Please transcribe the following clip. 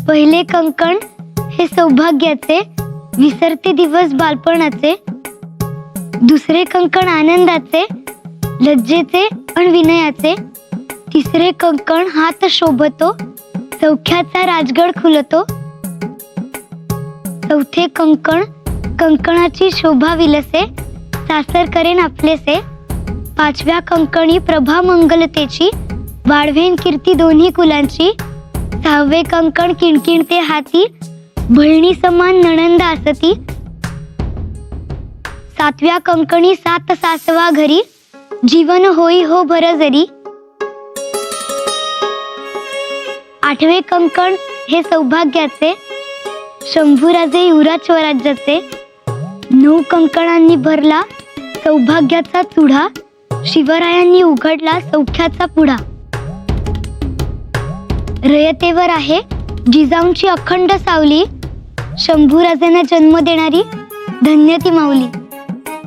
पहिले कंकण हे सौभाग्याचे, विसरते दिवस बालपणाचे. दुसरे कंकण आनंदाचे, लज्जेचे आणि विनयाचे. तिसरे कंकण हात शोभतो, सौख्याचा राजगड खुलतो. चौथे कंकण कंकणाची शोभा विलसे, सासर करेन आपलेसे. पाचव्या कंकणी प्रभा मंगलतेची, वाढवेन कीर्ती दोन्ही कुलांची. सहावे कंकण किणकिणते हाती, बहिणी समान नणंद असती. सातव्या कंकणी सात सासवा घरी, जीवन होई हो भरजरी. आठवे कंकण हे सौभाग्याचे, शंभूराजे युवराज स्वराज्याचे. 9 कंकणांनी भरला सौभाग्याचा चुडा, शिवरायांनी उघडला सौख्याचा पुढा. रयतेवर आहे जिजाऊंची अखंड सावली, शंभूराजेंना जन्म देणारी धन्य ती माऊली.